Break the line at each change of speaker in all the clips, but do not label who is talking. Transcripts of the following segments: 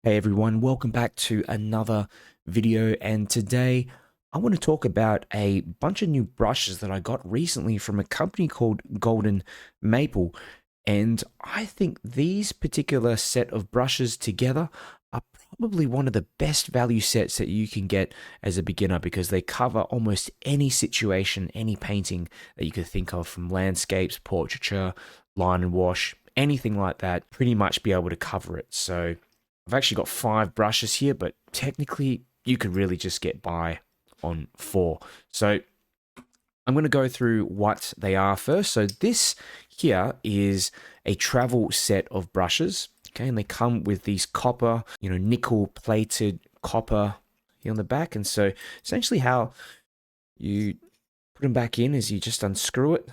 Hey everyone, welcome back to another video, and today I want to talk about a bunch of new brushes that I got recently from a company called Golden Maple. And I think these particular set of brushes together are probably one of the best value sets that you can get as a beginner, because they cover almost any situation, any painting that you could think of, from landscapes, portraiture, line and wash, anything like that, pretty much be able to cover it. So I've actually got 5 brushes here, but technically you could really just get by on 4. So I'm going to go through what they are first. So this here is a travel set of brushes. Okay, and they come with these copper, nickel plated copper here on the back. And so essentially how you put them back in is you just unscrew it,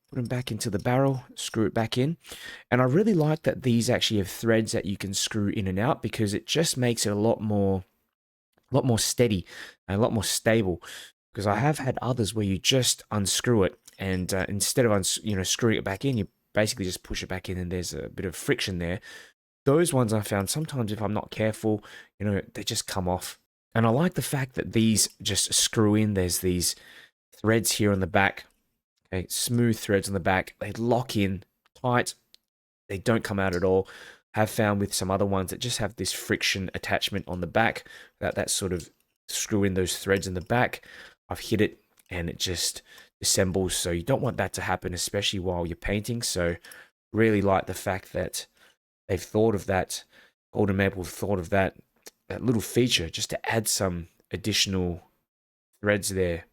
put them back into the barrel, screw it back in. And I really like that these actually have threads that you can screw in and out, because it just makes it a lot more steady and a lot more stable. Because I have had others where you just unscrew it, and instead of screwing it back in, you basically just push it back in, and there's a bit of friction there. Those ones I found sometimes, if I'm not careful, they just come off. And I like the fact that these just screw in. There's these threads here on the back. Okay, smooth threads on the back. They lock in tight. They don't come out at all. Have found with some other ones that just have this friction attachment on the back, that sort of screw in those threads in the back. I've hit it and it just assembles. So you don't want that to happen, especially while you're painting. So really like the fact that they've thought of that. Golden Maple thought of that little feature just to add some additional threads there.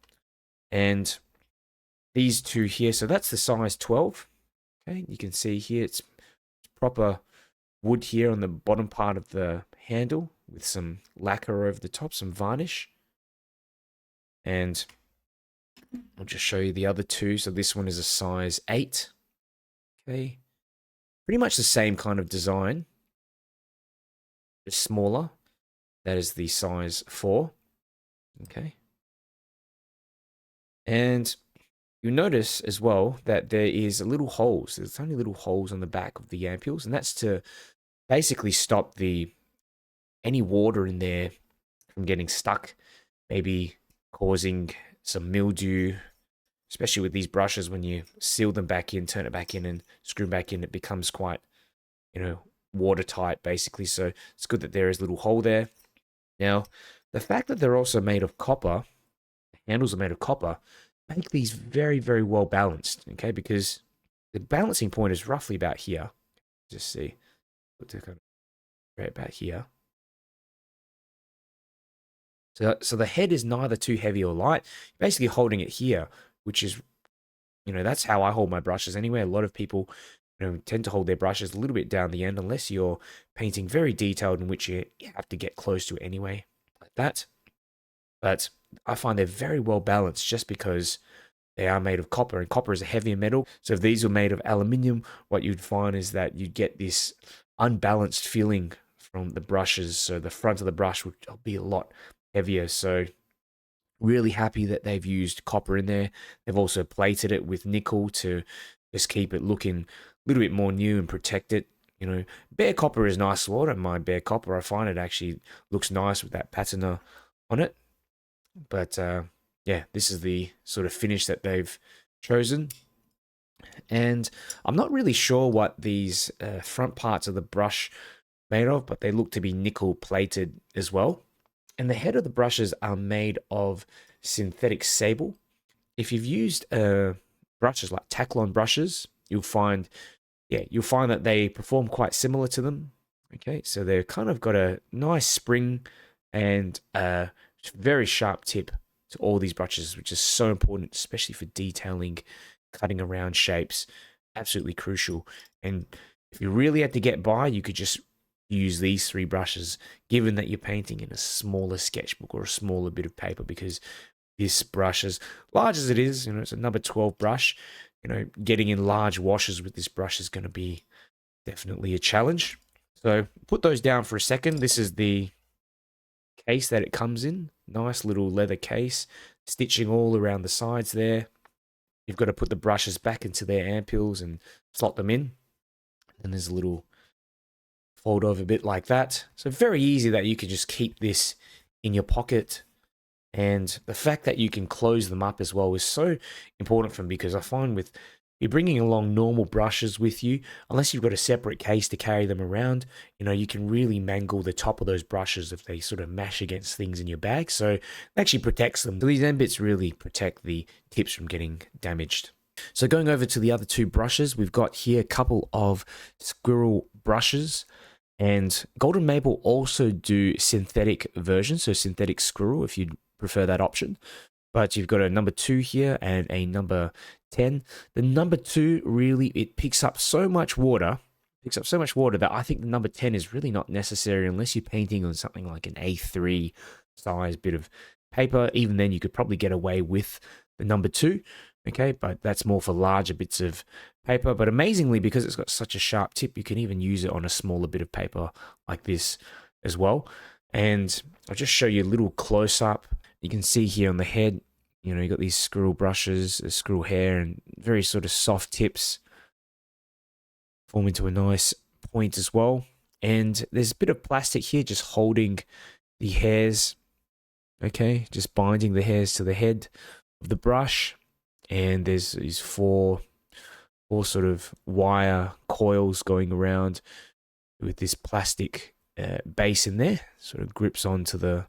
And these two here, so that's the size 12. Okay, you can see here it's proper wood here on the bottom part of the handle with some lacquer over the top, some varnish. And I'll just show you the other two. So this one is a size 8. Okay, pretty much the same kind of design, just smaller. That is the size 4. Okay, and you'll notice as well that there is little holes. There's only little holes on the back of the ampules, and that's to basically stop any water in there from getting stuck, maybe causing some mildew, especially with these brushes. When you seal them back in, turn it back in and screw back in, it becomes quite, watertight basically. So it's good that there is a little hole there. Now, the fact that they're also made of copper, handles are made of copper, make these very, very well balanced, okay? Because the balancing point is roughly about here. Just see, put it kind of right about here. So the head is neither too heavy or light. You're basically holding it here, which is, that's how I hold my brushes anyway. A lot of people, tend to hold their brushes a little bit down the end, unless you're painting very detailed, in which you have to get close to it anyway, like that. But I find they're very well balanced just because they are made of copper, and copper is a heavier metal. So if these were made of aluminium, what you'd find is that you'd get this unbalanced feeling from the brushes. So the front of the brush would be a lot heavier. So really happy that they've used copper in there. They've also plated it with nickel to just keep it looking a little bit more new and protect it. Bare copper is nice. I don't mind bare copper. I find it actually looks nice with that patina on it. But yeah, this is the sort of finish that they've chosen. And I'm not really sure what these front parts of the brush made of, but they look to be nickel plated as well. And the head of the brushes are made of synthetic sable. If you've used brushes like Taklon brushes, you'll find that they perform quite similar to them. Okay, so they've kind of got a nice spring and a very sharp tip to all these brushes, which is so important, especially for detailing, cutting around shapes. Absolutely crucial. And if you really had to get by, you could just use these 3 brushes, given that you're painting in a smaller sketchbook or a smaller bit of paper, because this brush, as large as it is, it's a number 12 brush, getting in large washes with this brush is going to be definitely a challenge. So put those down for a second. This is the case that it comes in. Nice little leather case, stitching all around the sides there. You've got to put the brushes back into their ampules and slot them in. And there's a little fold over a bit like that. So very easy that you could just keep this in your pocket. And the fact that you can close them up as well is so important for me, because I find with you're bringing along normal brushes with you, unless you've got a separate case to carry them around, you can really mangle the top of those brushes if they sort of mash against things in your bag. So it actually protects them. So these end bits really protect the tips from getting damaged. So going over to the other two brushes, we've got here a couple of Squirrel brushes. And Golden Maple also do synthetic versions, so synthetic Squirrel if you'd prefer that option. But you've got a number 2 here and a number 10. The number 2 really, it picks up so much water, that I think the number 10 is really not necessary unless you're painting on something like an A3 size bit of paper. Even then, you could probably get away with the number 2. Okay, but that's more for larger bits of paper. But amazingly, because it's got such a sharp tip, you can even use it on a smaller bit of paper like this as well. And I'll just show you a little close up. You can see here on the head, you got these squirrel brushes, squirrel hair, and very sort of soft tips form into a nice point as well. And there's a bit of plastic here just holding the hairs, okay, just binding the hairs to the head of the brush. And there's these four sort of wire coils going around with this plastic base in there, sort of grips onto the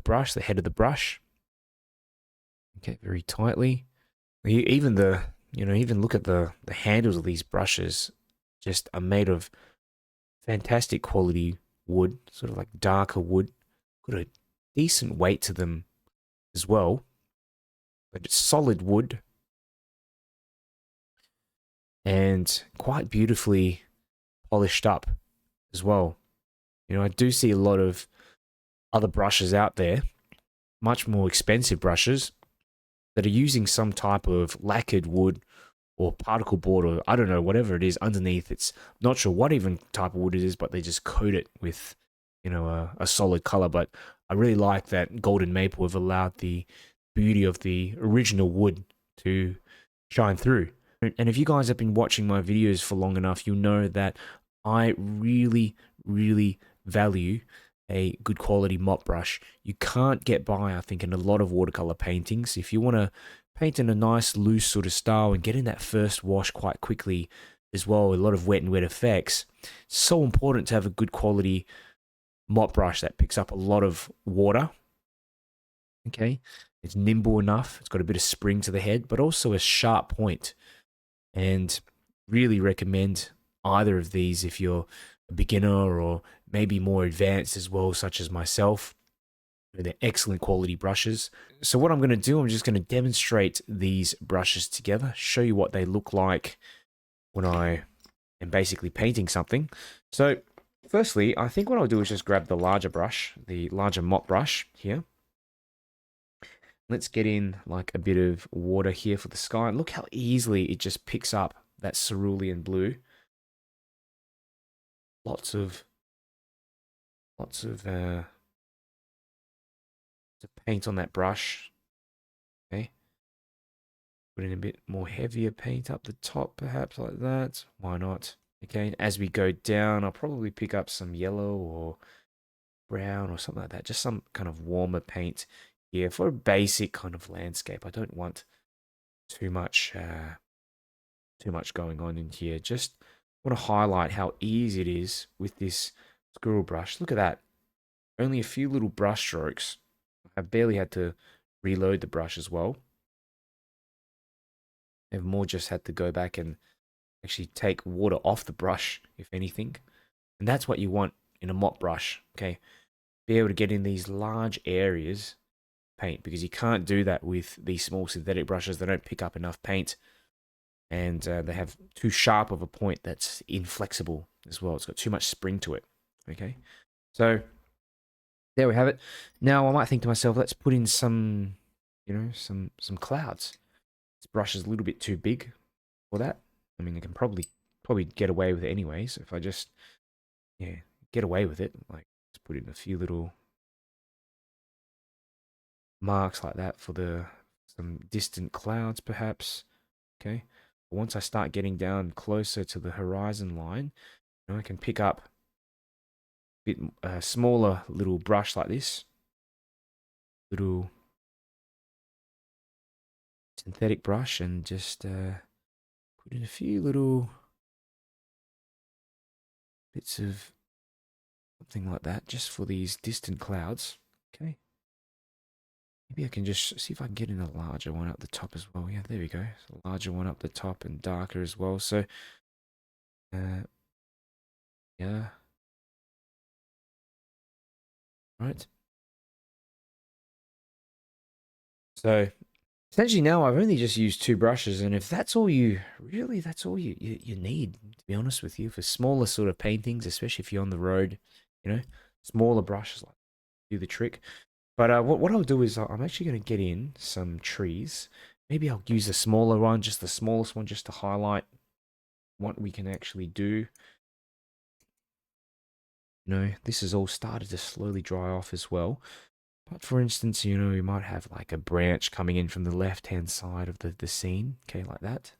brush, the head of the brush. Okay, very tightly. Even even look at the handles of these brushes, just are made of fantastic quality wood, sort of like darker wood. Got a decent weight to them as well. But it's solid wood and quite beautifully polished up as well. I do see a lot of other brushes out there, much more expensive brushes, that are using some type of lacquered wood or particle board, or I don't know, whatever it is underneath. It's not sure what even type of wood it is, but they just coat it with, a solid color. But I really like that Golden Maple have allowed the beauty of the original wood to shine through. And if you guys have been watching my videos for long enough, you'll know that I really, really value a good quality mop brush. You can't get by, I think, in a lot of watercolor paintings. If you want to paint in a nice loose sort of style and get in that first wash quite quickly as well, a lot of wet and wet effects, it's so important to have a good quality mop brush that picks up a lot of water. Okay, it's nimble enough, it's got a bit of spring to the head, but also a sharp point. And really recommend either of these if you're a beginner or maybe more advanced as well, such as myself. They're excellent quality brushes. So what I'm going to do, I'm just going to demonstrate these brushes together, show you what they look like when I am basically painting something. So firstly, I think what I'll do is just grab the larger brush, the larger mop brush here. Let's get in like a bit of water here for the sky. Look how easily it just picks up that cerulean blue. Lots of paint on that brush. Okay. Put in a bit more heavier paint up the top, perhaps like that. Why not? Okay. And as we go down, I'll probably pick up some yellow or brown or something like that. Just some kind of warmer paint here for a basic kind of landscape. I don't want too much going on in here. Just want to highlight how easy it is with this squirrel brush. Look at that. Only a few little brush strokes. I barely had to reload the brush as well. I've more just had to go back and actually take water off the brush, if anything. And that's what you want in a mop brush, okay? Be able to get in these large areas paint, because you can't do that with these small synthetic brushes. They don't pick up enough paint, and they have too sharp of a point that's inflexible as well. It's got too much spring to it, okay? So there we have it. Now I might think to myself, let's put in some, some clouds. This brush is a little bit too big for that. I mean, I can probably get away with it anyways. If I just, get away with it, like let's put in a few little marks like that for some distant clouds, perhaps. Okay. But once I start getting down closer to the horizon line, I can pick up bit smaller little brush like this, little synthetic brush, and just put in a few little bits of something like that, just for these distant clouds. Okay. Maybe I can just see if I can get in a larger one up the top as well. Yeah, there we go. A larger one up the top and darker as well. So, yeah. Right. So, essentially now I've only just used two brushes, and if that's all you, really, that's all you need, to be honest with you, for smaller sort of paintings, especially if you're on the road, you know, smaller brushes like do the trick. But what I'll do is I'm actually going to get in some trees. Maybe I'll use a smaller one, just the smallest one, just to highlight what we can actually do. You know, this has all started to slowly dry off as well. But for instance, you know, you might have like a branch coming in from the left-hand side of the scene, okay, like that.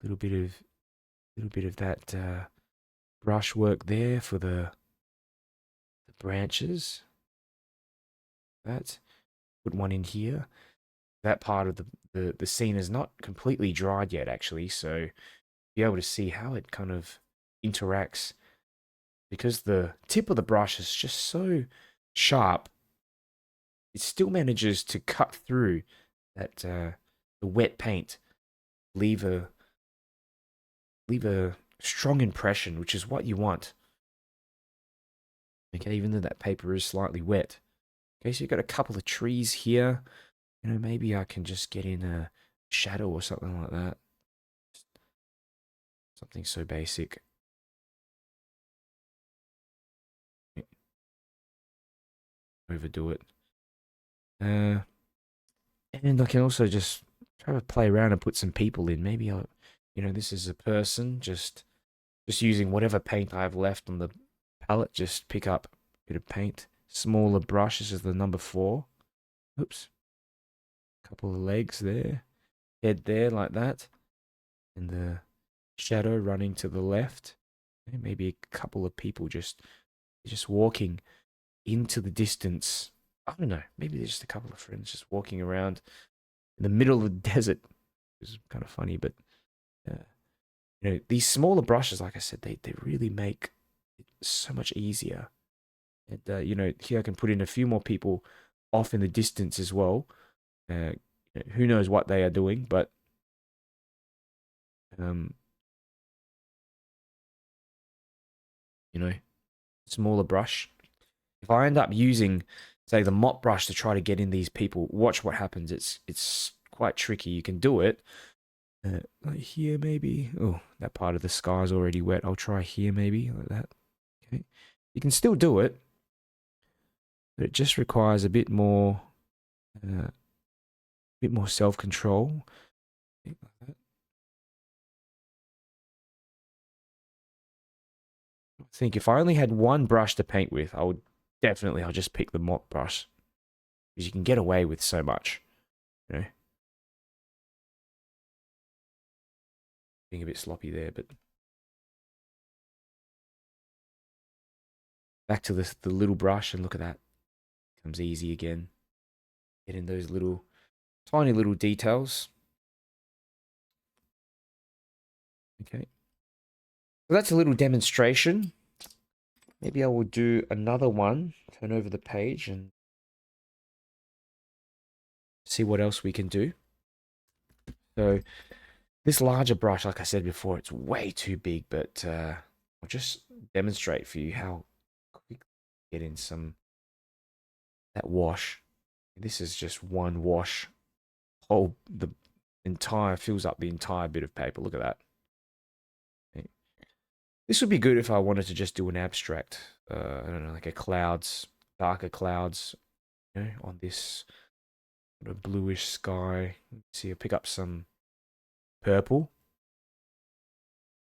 Little bit of that brush work there for the branches. That put one in here. That part of the scene is not completely dried yet, actually, so be able to see how it kind of interacts, because the tip of the brush is just so sharp. It still manages to cut through that the wet paint, leave a strong impression, which is what you want. Okay, even though that paper is slightly wet. Okay, so you've got a couple of trees here. You know, maybe I can just get in a shadow or something like that. Something so basic. Overdo it. And I can also just try to play around and put some people in. Maybe I'll, you know, this is a person, just using whatever paint I have left on the palette. Just pick up a bit of paint. Smaller brush. This is the number 4. Oops. Couple of legs there. Head there like that. And the shadow running to the left. Maybe a couple of people just walking into the distance. I don't know. Maybe there's just a couple of friends just walking around in the middle of the desert. It's kind of funny, but you know, these smaller brushes, like I said, they really make it so much easier. And you know, here I can put in a few more people off in the distance as well. Who knows what they are doing, but um, you know, smaller brush. If I end up using, say, the mop brush to try to get in these people, watch what happens. It's quite tricky. You can do it. Like here, maybe. Oh, that part of the sky is already wet. I'll try here, maybe, like that. Okay. You can still do it, but it just requires a bit more self-control. I think if I only had one brush to paint with, I'll just pick the mop brush, because you can get away with so much, you know. Being a bit sloppy there, but back to the little brush, and look at that. Comes easy again. Get in those little, tiny little details. Okay. So that's a little demonstration. Maybe I will do another one, turn over the page and see what else we can do. So this larger brush, like I said before, it's way too big, but I'll just demonstrate for you how quick get in some that wash. This is just one wash. The entire, fills up the entire bit of paper. Look at that. Okay. This would be good if I wanted to just do an abstract. I don't know, like a clouds, darker clouds, you know, on this sort of bluish sky. Let's see, I'll pick up some purple.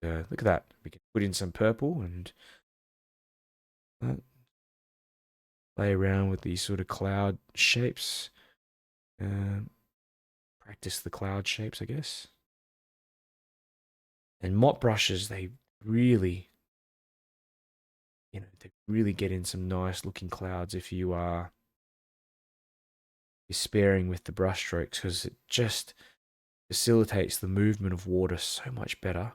Look at that. We can put in some purple and play around with these sort of cloud shapes. Practice the cloud shapes, I guess. And mop brushes, they really They really get in some nice looking clouds if you are sparing with the brush strokes, because it just facilitates the movement of water so much better.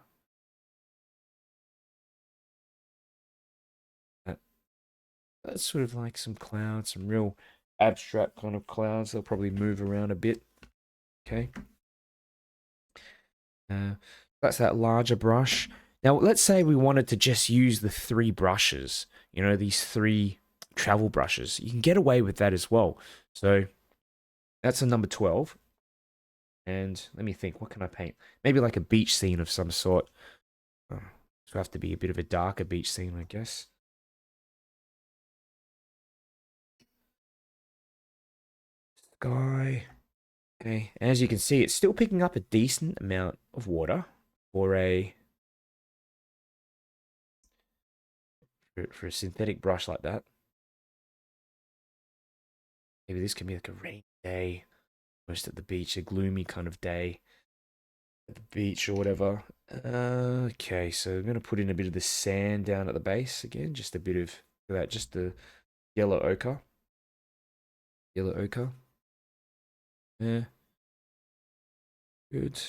That's sort of like some clouds, some real abstract kind of clouds. They'll probably move around a bit. Okay. That's that larger brush. Now, let's say we wanted to just use the 3 brushes, these 3 travel brushes. You can get away with that as well. So that's a number 12. And let me think, what can I paint? Maybe like a beach scene of some sort. Oh, so have to be a bit of a darker beach scene, I guess. Sky. Okay, and as you can see, it's still picking up a decent amount of water for a synthetic brush like that. Maybe this can be like a rainy day, most at the beach, a gloomy kind of day at the beach or whatever. Okay, so I'm going to put in a bit of the sand down at the base again, just a bit of that, just the yellow ochre. Yellow ochre. Yeah. Good.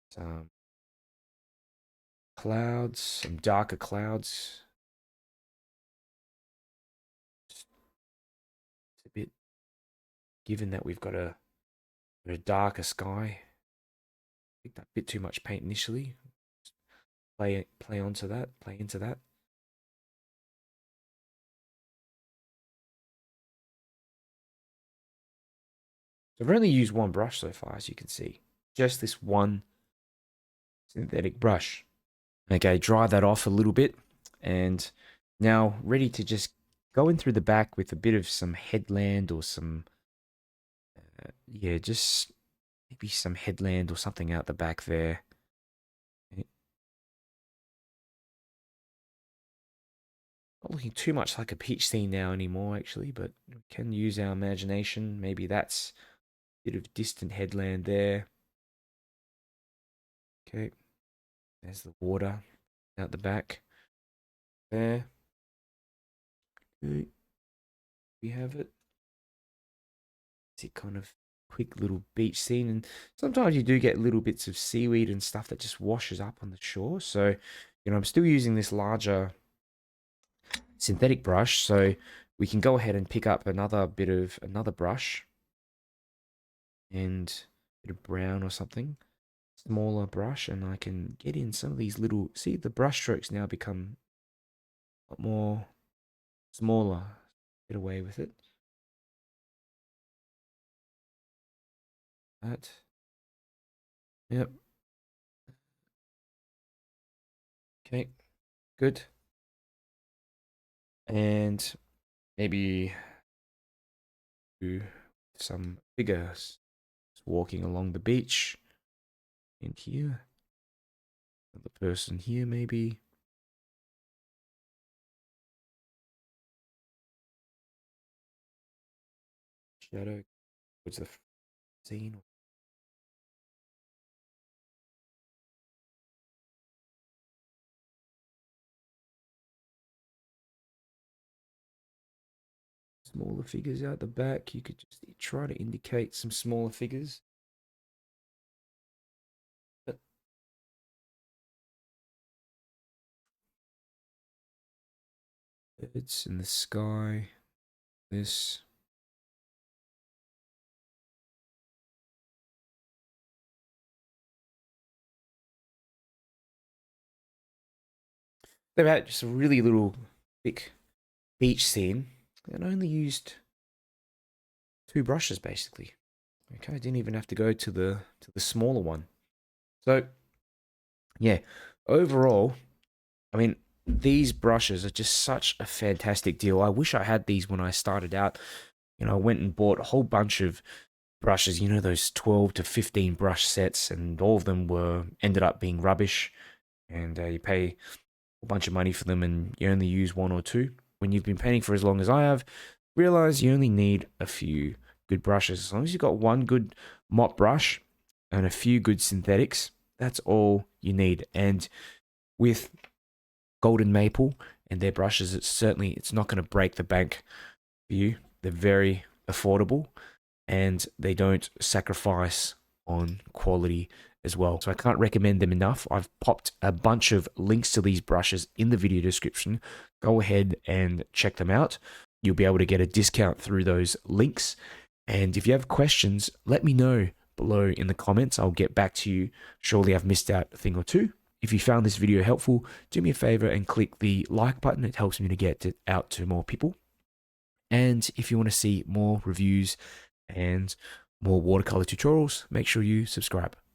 Some clouds, some darker clouds. Just a bit, given that we've got a darker sky. I think that bit too much paint initially. Play onto that, play into that. So I've only used one brush so far, as you can see. Just this one synthetic brush. Okay, dry that off a little bit. And now ready to just go in through the back with a bit of some headland or some, yeah, just maybe some headland or something out the back there. Not looking too much like a peach scene now anymore, actually, but we can use our imagination. Maybe that's a bit of distant headland there. Okay, there's the water out the back there. Okay, we have it. It's a kind of quick little beach scene, and sometimes you do get little bits of seaweed and stuff that just washes up on the shore. So, I'm still using this larger synthetic brush, so we can go ahead and pick up another brush and a bit of brown or something, smaller brush, and I can get in some of these little, see, the brush strokes now become a lot more smaller. Get away with it. That. Yep. Okay. Good. And maybe do some figures walking along the beach in here. Another person here, maybe. Shadow towards the scene. Smaller figures out the back. You could just try to indicate some smaller figures. But birds in the sky. This. They've had just a really little thick beach scene and only used 2 brushes basically. Okay, I didn't even have to go to the smaller one. So yeah, overall, I mean, these brushes are just such a fantastic deal. I wish I had these when I started out. I went and bought a whole bunch of brushes, those 12 to 15 brush sets, and all of them ended up being rubbish. And you pay a bunch of money for them and you only use 1 or 2. When you've been painting for as long as I have, realize you only need a few good brushes. As long as you've got one good mop brush and a few good synthetics, that's all you need. And with golden maple and their brushes, it's not going to break the bank for you. They're very affordable, and they don't sacrifice on quality as well. So I can't recommend them enough. I've popped a bunch of links to these brushes in the video description. Go ahead and check them out. You'll be able to get a discount through those links. And if you have questions, let me know below in the comments. I'll get back to you. Surely I've missed out a thing or two. If you found this video helpful, do me a favor and click the like button. It helps me to get it out to more people. And if you want to see more reviews and more watercolor tutorials, make sure you subscribe.